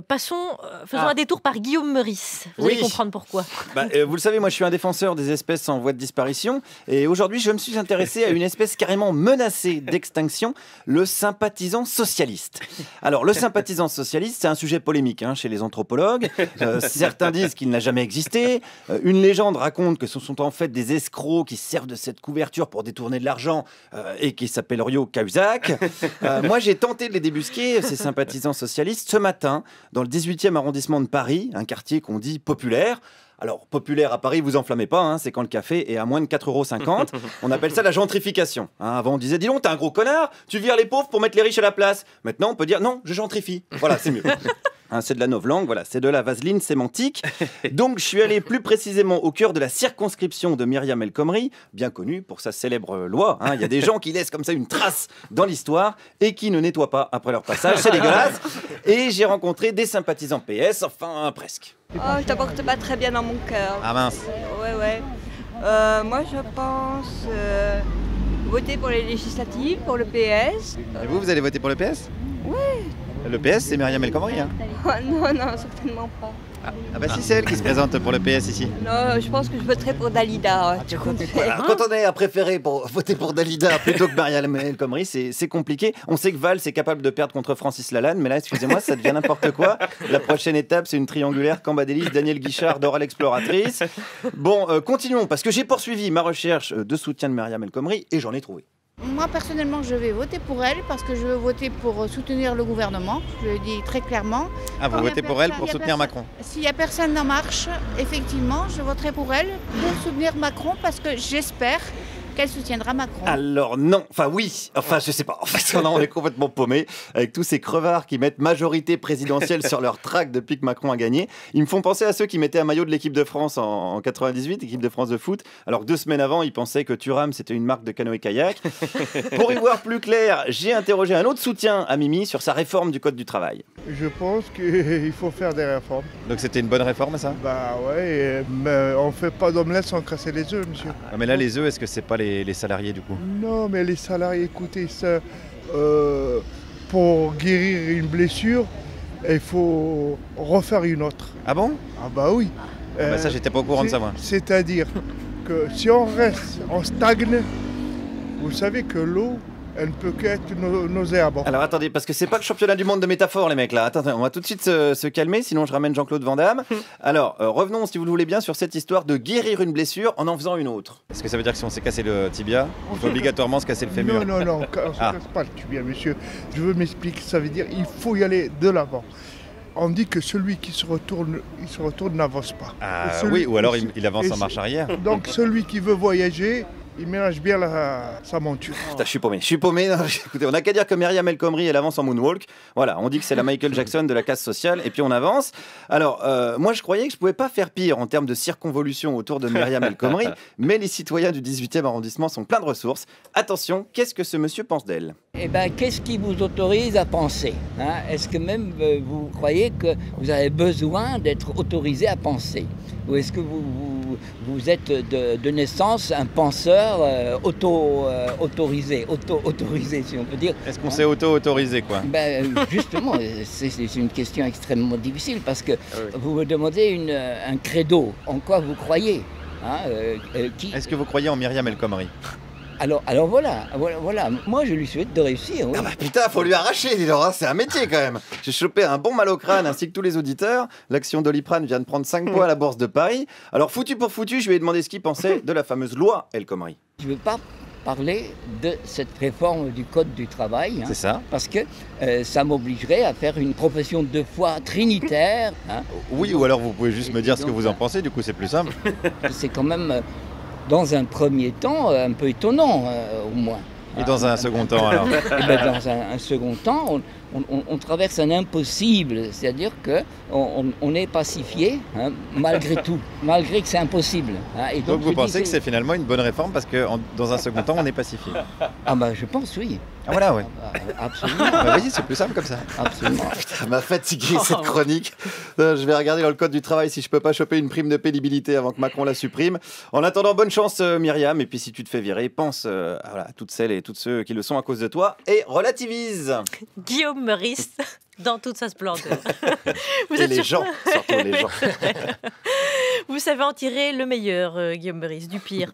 Faisons un détour par Guillaume Meurice. Vous allez comprendre pourquoi. Vous le savez, moi je suis un défenseur des espèces en voie de disparition. Et aujourd'hui, je me suis intéressé à une espèce carrément menacée d'extinction, le sympathisant socialiste. Alors, le sympathisant socialiste, c'est un sujet polémique chez les anthropologues. Certains disent qu'il n'a jamais existé. Une légende raconte que ce sont en fait des escrocs qui servent de cette couverture pour détourner de l'argent et qui s'appellent Rio Cahuzac. Moi, j'ai tenté de les débusquer, ces sympathisants socialistes, ce matin, dans le 18e arrondissement de Paris, un quartier qu'on dit populaire. Alors, populaire à Paris, vous enflammez pas, c'est quand le café est à moins de 4,50 €. On appelle ça la gentrification. Avant, on disait, dis donc, t'es un gros connard, tu vires les pauvres pour mettre les riches à la place. Maintenant, on peut dire, non, je gentrifie. Voilà, c'est mieux. C'est de la novlangue, voilà, c'est de la vaseline sémantique. Donc, je suis allé plus précisément au cœur de la circonscription de Myriam El Khomri, bien connue pour sa célèbre loi. Il y a des gens qui laissent comme ça une trace dans l'histoire et qui ne nettoient pas après leur passage. C'est dégueulasse. Et j'ai rencontré des sympathisants PS, enfin presque. Oh, je t'apporte pas très bien dans mon cœur. Ah mince. Ouais. Moi, je pense voter pour les législatives, pour le PS. Et vous allez voter pour le PS ? Oui. Le PS, c'est Myriam El Khomri. Oh, non, certainement pas. Ah bah si, c'est elle qui se présente pour le PS ici. Non, je pense que je voterai pour Dalida. Quand on est à préférer pour voter pour Dalida plutôt que Myriam El Khomri, c'est compliqué. On sait que Valls est capable de perdre contre Francis Lalanne, mais là, excusez-moi, ça devient n'importe quoi. La prochaine étape, c'est une triangulaire Cambadélis, Daniel Guichard, Dora l'exploratrice. Bon, continuons, parce que j'ai poursuivi ma recherche de soutien de Myriam El Khomri et j'en ai trouvé. Moi, personnellement, je vais voter pour elle parce que je veux voter pour soutenir le gouvernement. Je le dis très clairement. Ah, vous votez pour elle pour soutenir Macron ? S'il n'y a personne en marche, effectivement, je voterai pour elle pour soutenir Macron parce que j'espère qu'elle soutiendra Macron. Alors non, oui, je sais pas. En fait, on est complètement paumé avec tous ces crevards qui mettent majorité présidentielle sur leur tract depuis que Macron a gagné. Ils me font penser à ceux qui mettaient un maillot de l'équipe de France en 98, équipe de France de foot. Alors 2 semaines avant, ils pensaient que Thuram c'était une marque de canoë-kayak. Pour y voir plus clair, j'ai interrogé un autre soutien à Mimi sur sa réforme du Code du travail. Je pense qu'il faut faire des réformes. Donc c'était une bonne réforme, ça ? Bah ouais, mais on fait pas d'omelette sans casser les œufs, monsieur. Ah, mais là, les œufs, est-ce que c'est pas les salariés du coup ? Non, mais les salariés, écoutez, ça, pour guérir une blessure, il faut refaire une autre. Ah bon ? Ah bah oui. Ça, j'étais pas au courant de ça, moi. C'est-à-dire que si on reste, on stagne, vous savez que l'eau, elle ne peut qu'être nauséabonde. Alors attendez, parce que c'est pas le championnat du monde de métaphores, les mecs, là. Attendez, on va tout de suite se calmer, sinon je ramène Jean-Claude Van Damme. Alors, revenons, si vous le voulez bien, sur cette histoire de guérir une blessure en faisant une autre. Est-ce que ça veut dire que si on s'est cassé le tibia, on peut obligatoirement se casser le fémur ? Non, on ne se casse pas le tibia, monsieur. Je veux m'expliquer, ça veut dire qu'il faut y aller de l'avant. On dit que celui qui se retourne, n'avance pas. Ah oui, ou alors il avance en marche arrière. Donc celui qui veut voyager, il mélange bien sa monture. Putain, je suis paumé. Non, écoutez, on n'a qu'à dire que Myriam El Khomri, elle avance en moonwalk. Voilà, on dit que c'est la Michael Jackson de la casse sociale, et puis on avance. Alors, moi, je croyais que je pouvais pas faire pire en termes de circonvolution autour de Myriam El Khomri, mais les citoyens du 18e arrondissement sont pleins de ressources. Attention, qu'est-ce que ce monsieur pense d'elle ? Eh bien, qu'est-ce qui vous autorise à penser ? Est-ce que même vous croyez que vous avez besoin d'être autorisé à penser ? Ou est-ce que vous êtes de naissance un penseur autorisé, si on peut dire ? Est-ce qu'on s'est auto-autorisé, quoi ? Justement, c'est une question extrêmement difficile parce que vous me demandez un credo. En quoi vous croyez ? Est-ce que vous croyez en Myriam El Khomri ? Alors voilà. Moi, je lui souhaite de réussir. Oui. Ah bah putain, faut lui arracher, dis donc, c'est un métier quand même. J'ai chopé un bon mal au crâne ainsi que tous les auditeurs. L'action Doliprane vient de prendre 5 points à la Bourse de Paris. Alors foutu pour foutu, je lui ai demandé ce qu'il pensait de la fameuse loi El Khomri. Je ne veux pas parler de cette réforme du Code du travail. C'est ça. Parce que ça m'obligerait à faire une profession de foi trinitaire. Oui, ou alors vous pouvez juste me dire ce que vous en pensez, du coup c'est plus simple. C'est quand même... dans un premier temps, un peu étonnant, au moins. Et dans un second temps, alors ? Dans un second temps, on traverse un impossible, c'est-à-dire qu'on est pacifié, malgré tout, malgré que c'est impossible. Et donc vous pensez que c'est finalement une bonne réforme parce que dans un second temps, on est pacifié ? Ah bah je pense, oui. Ah voilà, ouais. Absolument. Vas-y, c'est plus simple comme ça. Absolument. Putain, m'a fatigué cette chronique. Je vais regarder dans le code du travail si je peux pas choper une prime de pénibilité avant que Macron la supprime. En attendant, bonne chance Myriam. Et puis si tu te fais virer, pense à toutes celles et tous ceux qui le sont à cause de toi et relativise. Guillaume Guillaume Meurice dans toute sa splendeur. Et les gens, surtout les gens. Vous savez en tirer le meilleur, Guillaume Meurice, du pire.